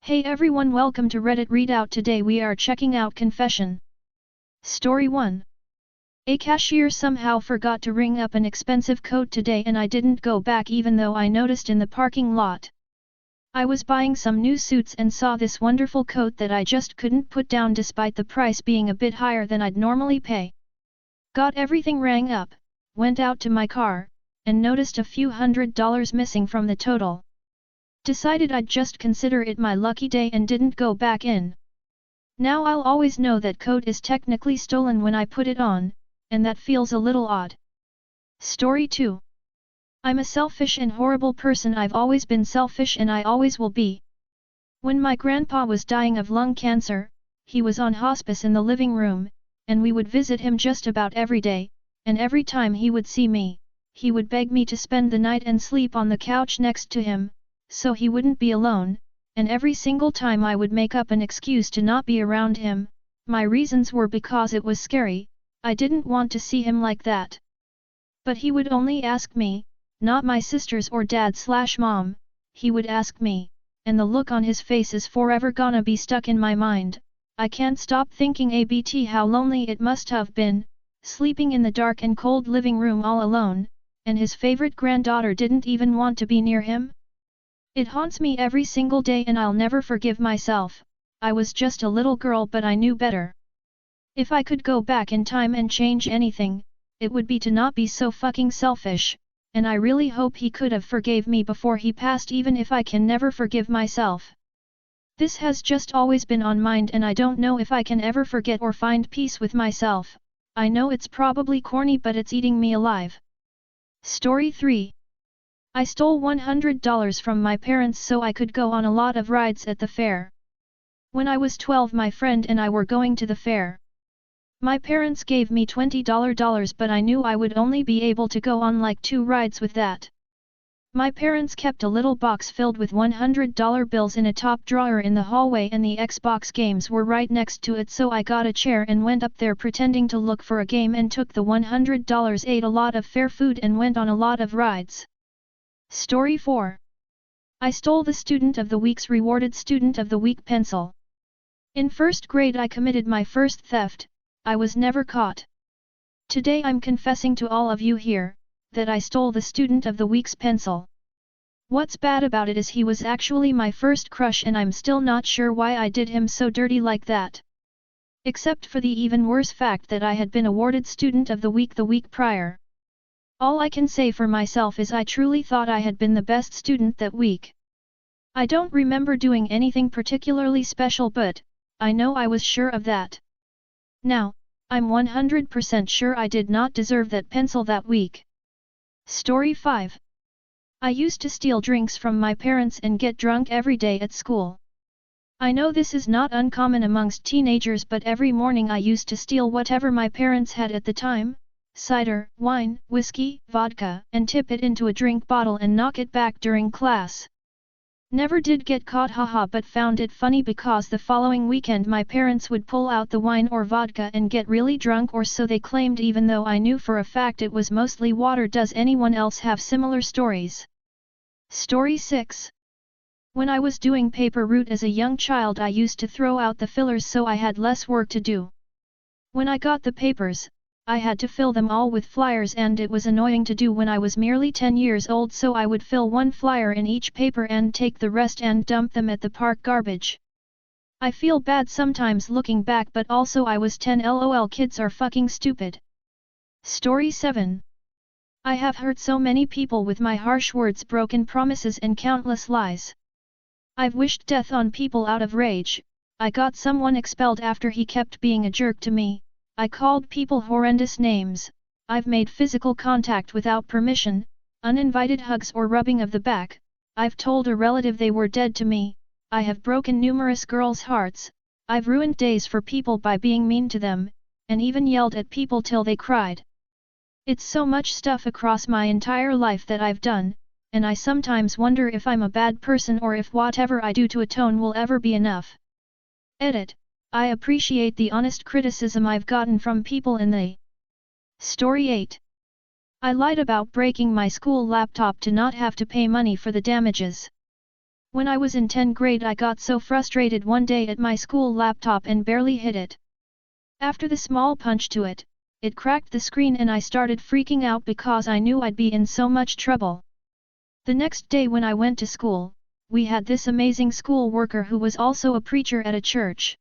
Hey everyone, welcome to Reddit Readout. Today we are checking out Confession. Story 1. A cashier somehow forgot to ring up an expensive coat today and I didn't go back even though I noticed in the parking lot. I was buying some new suits and saw this wonderful coat that I just couldn't put down despite the price being a bit higher than I'd normally pay. Got everything rang up, went out to my car, and noticed a few $100s missing from the total. Decided I'd just consider it my lucky day and didn't go back in. Now I'll always know that coat is technically stolen when I put it on, and that feels a little odd. Story 2. I'm a selfish and horrible person. I've always been selfish and I always will be. When my grandpa was dying of lung cancer, he was on hospice in the living room, and we would visit him just about every day, and every time he would see me, he would beg me to spend the night and sleep on the couch next to him, so he wouldn't be alone, and every single time I would make up an excuse to not be around him. My reasons were because it was scary, I didn't want to see him like that. But he would only ask me, not my sisters or dad/mom, he would ask me, and the look on his face is forever gonna be stuck in my mind. I can't stop thinking about how lonely it must have been, sleeping in the dark and cold living room all alone, and his favorite granddaughter didn't even want to be near him. It haunts me every single day and I'll never forgive myself. I was just a little girl but I knew better. If I could go back in time and change anything, it would be to not be so fucking selfish, and I really hope he could have forgave me before he passed even if I can never forgive myself. This has just always been on mind and I don't know if I can ever forget or find peace with myself. I know it's probably corny but it's eating me alive. Story 3. I stole $100 from my parents so I could go on a lot of rides at the fair. When I was 12, my friend and I were going to the fair. My parents gave me $20 but I knew I would only be able to go on like 2 rides with that. My parents kept a little box filled with $100 bills in a top drawer in the hallway and the Xbox games were right next to it, so I got a chair and went up there pretending to look for a game and took the $100, ate a lot of fair food and went on a lot of rides. Story 4. I stole the Student of the Week's rewarded Student of the Week pencil. In first grade I committed my first theft. I was never caught. Today I'm confessing to all of you here, that I stole the Student of the Week's pencil. What's bad about it is he was actually my first crush and I'm still not sure why I did him so dirty like that. Except for the even worse fact that I had been awarded Student of the week prior. All I can say for myself is I truly thought I had been the best student that week. I don't remember doing anything particularly special but, I know I was sure of that. Now, I'm 100% sure I did not deserve that pencil that week. Story 5. I used to steal drinks from my parents and get drunk every day at school. I know this is not uncommon amongst teenagers but every morning I used to steal whatever my parents had at the time. Cider, wine, whiskey, vodka, and tip it into a drink bottle and knock it back during class. Never did get caught, haha, but found it funny because the following weekend my parents would pull out the wine or vodka and get really drunk, or so they claimed, even though I knew for a fact it was mostly water. Does anyone else have similar stories? Story 6. When I was doing paper route as a young child I used to throw out the fillers so I had less work to do. When I got the papers, I had to fill them all with flyers and it was annoying to do when I was merely 10 years old, so I would fill 1 flyer in each paper and take the rest and dump them at the park garbage. I feel bad sometimes looking back, but also I was 10, lol, kids are fucking stupid. Story 7. I have hurt so many people with my harsh words, broken promises and countless lies. I've wished death on people out of rage. I got someone expelled after he kept being a jerk to me. I called people horrendous names. I've made physical contact without permission, uninvited hugs or rubbing of the back. I've told a relative they were dead to me. I have broken numerous girls' hearts. I've ruined days for people by being mean to them, and even yelled at people till they cried. It's so much stuff across my entire life that I've done, and I sometimes wonder if I'm a bad person or if whatever I do to atone will ever be enough. Edit. I appreciate the honest criticism I've gotten from people in the Story 8. I lied about breaking my school laptop to not have to pay money for the damages. When I was in 10th grade I got so frustrated one day at my school laptop and barely hit it. After the small punch to it, it cracked the screen and I started freaking out because I knew I'd be in so much trouble. The next day when I went to school, we had this amazing school worker who was also a preacher at a church.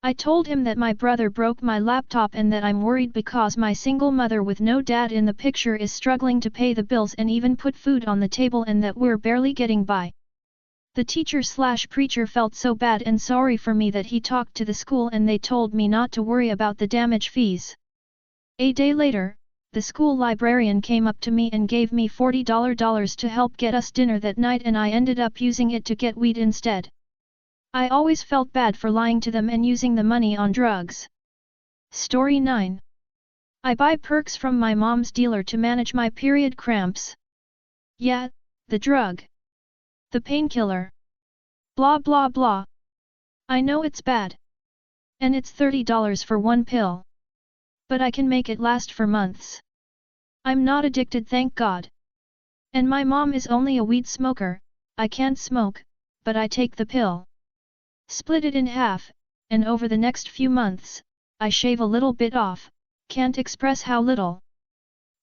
I told him that my brother broke my laptop and that I'm worried because my single mother with no dad in the picture is struggling to pay the bills and even put food on the table and that we're barely getting by. The teacher/preacher felt so bad and sorry for me that he talked to the school and they told me not to worry about the damage fees. A day later, the school librarian came up to me and gave me $40 to help get us dinner that night and I ended up using it to get weed instead. I always felt bad for lying to them and using the money on drugs. Story 9. I buy perks from my mom's dealer to manage my period cramps. Yeah, the drug. The painkiller. Blah blah blah. I know it's bad. And it's $30 for one pill. But I can make it last for months. I'm not addicted, thank God. And my mom is only a weed smoker, I can't smoke, but I take the pill. Split it in half, and over the next few months, I shave a little bit off, can't express how little.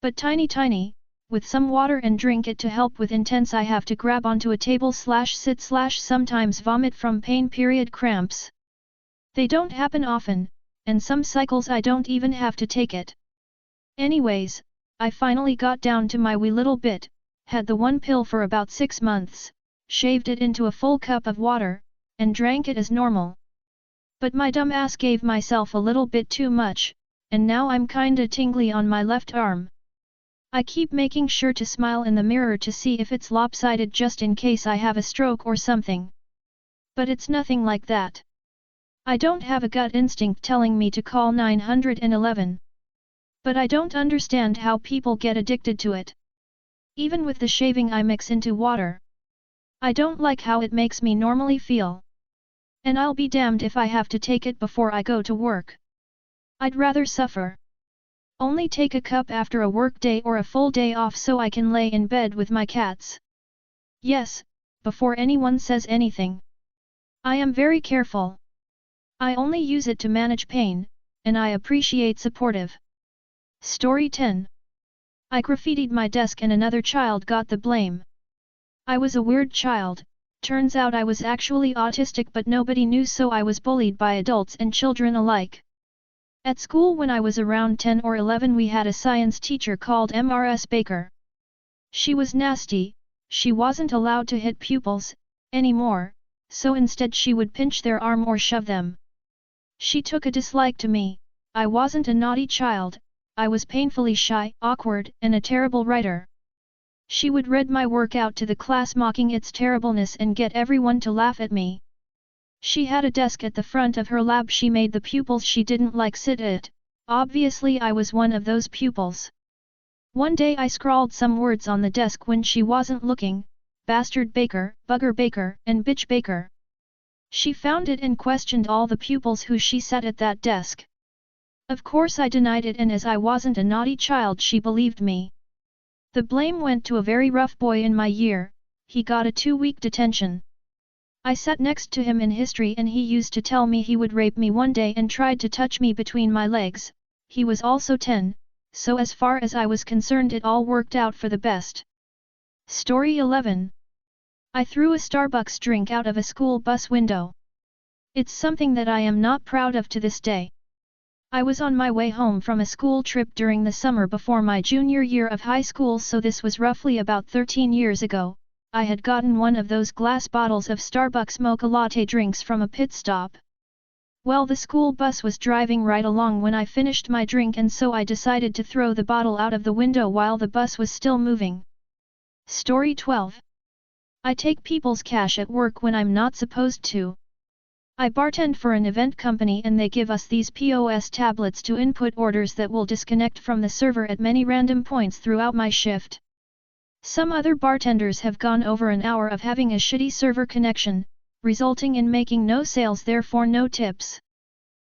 But tiny, with some water and drink it to help with intense I have to grab onto a table/sit/sometimes vomit from pain period cramps. They don't happen often, and some cycles I don't even have to take it. Anyways, I finally got down to my wee little bit, had the one pill for about 6 months, shaved it into a full cup of water, and drank it as normal. But my dumb ass gave myself a little bit too much, and now I'm kinda tingly on my left arm. I keep making sure to smile in the mirror to see if it's lopsided just in case I have a stroke or something. But it's nothing like that. I don't have a gut instinct telling me to call 911. But I don't understand how people get addicted to it. Even with the shaving I mix into water. I don't like how it makes me normally feel. And I'll be damned if I have to take it before I go to work. I'd rather suffer. Only take a cup after a work day or a full day off so I can lay in bed with my cats. Yes, before anyone says anything. I am very careful. I only use it to manage pain, and I appreciate supportive. Story 10. I graffitied my desk and another child got the blame. I was a weird child, turns out I was actually autistic but nobody knew so I was bullied by adults and children alike. At school when I was around 10 or 11 we had a science teacher called Ms. Baker. She was nasty, she wasn't allowed to hit pupils, anymore, so instead she would pinch their arm or shove them. She took a dislike to me. I wasn't a naughty child, I was painfully shy, awkward, and a terrible writer. She would read my work out to the class mocking its terribleness and get everyone to laugh at me. She had a desk at the front of her lab she made the pupils she didn't like sit at, obviously I was one of those pupils. One day I scrawled some words on the desk when she wasn't looking, bastard Baker, bugger Baker, and bitch Baker. She found it and questioned all the pupils who she sat at that desk. Of course I denied it and as I wasn't a naughty child she believed me. The blame went to a very rough boy in my year, he got a 2-week detention. I sat next to him in history and he used to tell me he would rape me one day and tried to touch me between my legs. He was also 10, so as far as I was concerned it all worked out for the best. Story 11. I threw a Starbucks drink out of a school bus window. It's something that I am not proud of to this day. I was on my way home from a school trip during the summer before my junior year of high school, so this was roughly about 13 years ago. I had gotten one of those glass bottles of Starbucks mocha latte drinks from a pit stop. Well, the school bus was driving right along when I finished my drink and so I decided to throw the bottle out of the window while the bus was still moving. Story 12. I take people's cash at work when I'm not supposed to. I bartend for an event company and they give us these POS tablets to input orders that will disconnect from the server at many random points throughout my shift. Some other bartenders have gone over an hour of having a shitty server connection, resulting in making no sales, therefore no tips.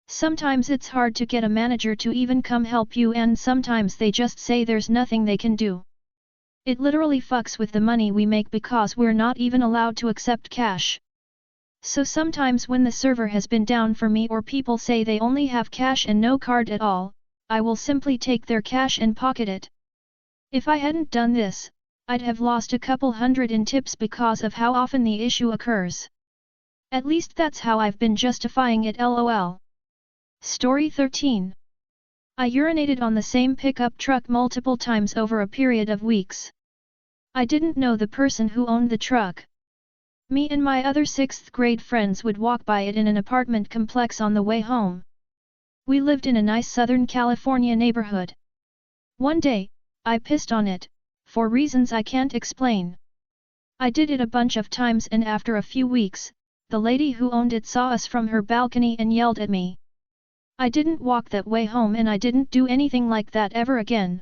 Sometimes it's hard to get a manager to even come help you and sometimes they just say there's nothing they can do. It literally fucks with the money we make because we're not even allowed to accept cash. So sometimes when the server has been down for me or people say they only have cash and no card at all, I will simply take their cash and pocket it. If I hadn't done this, I'd have lost a couple hundred in tips because of how often the issue occurs. At least that's how I've been justifying it, lol. Story 13. I urinated on the same pickup truck multiple times over a period of weeks. I didn't know the person who owned the truck. Me and my other 6th grade friends would walk by it in an apartment complex on the way home. We lived in a nice Southern California neighborhood. One day, I pissed on it, for reasons I can't explain. I did it a bunch of times and after a few weeks, the lady who owned it saw us from her balcony and yelled at me. I didn't walk that way home and I didn't do anything like that ever again.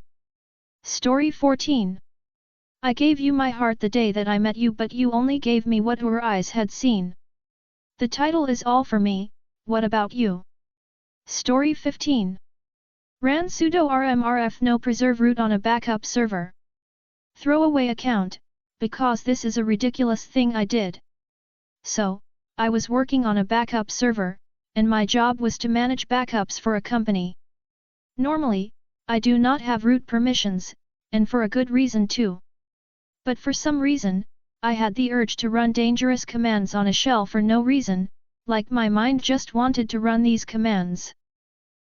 Story 14. I gave you my heart the day that I met you, but you only gave me what your eyes had seen. The title is all for me, what about you? Story 15. Ran sudo rmrf no preserve root on a backup server. Throwaway account, because this is a ridiculous thing I did. So, I was working on a backup server, and my job was to manage backups for a company. Normally, I do not have root permissions, and for a good reason too. But for some reason, I had the urge to run dangerous commands on a shell for no reason, like my mind just wanted to run these commands.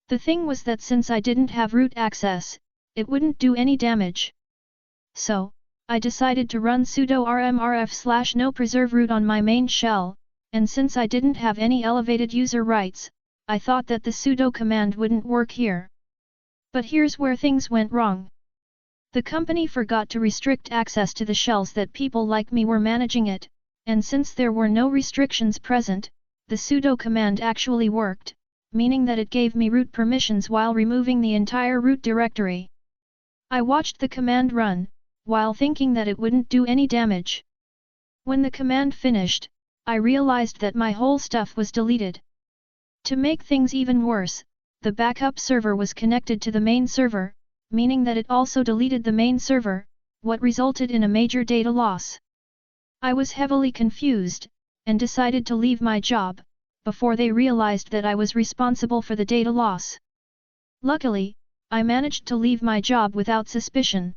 The thing was that since I didn't have root access, it wouldn't do any damage. So, I decided to run sudo rmrf no preserve root on my main shell, and since I didn't have any elevated user rights, I thought that the sudo command wouldn't work here. But here's where things went wrong. The company forgot to restrict access to the shells that people like me were managing it, and since there were no restrictions present, the sudo command actually worked, meaning that it gave me root permissions while removing the entire root directory. I watched the command run, while thinking that it wouldn't do any damage. When the command finished, I realized that my whole stuff was deleted. To make things even worse, the backup server was connected to the main server, meaning that it also deleted the main server, what resulted in a major data loss. I was heavily confused, and decided to leave my job, before they realized that I was responsible for the data loss. Luckily, I managed to leave my job without suspicion.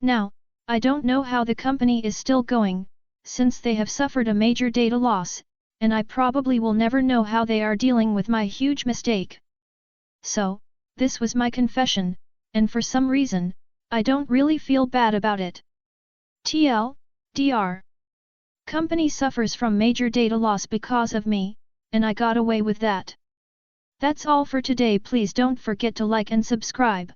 Now, I don't know how the company is still going, since they have suffered a major data loss, and I probably will never know how they are dealing with my huge mistake. So, this was my confession, and for some reason, I don't really feel bad about it. TLDR. Company suffers from major data loss because of me, and I got away with that. That's all for today. Please don't forget to like and subscribe.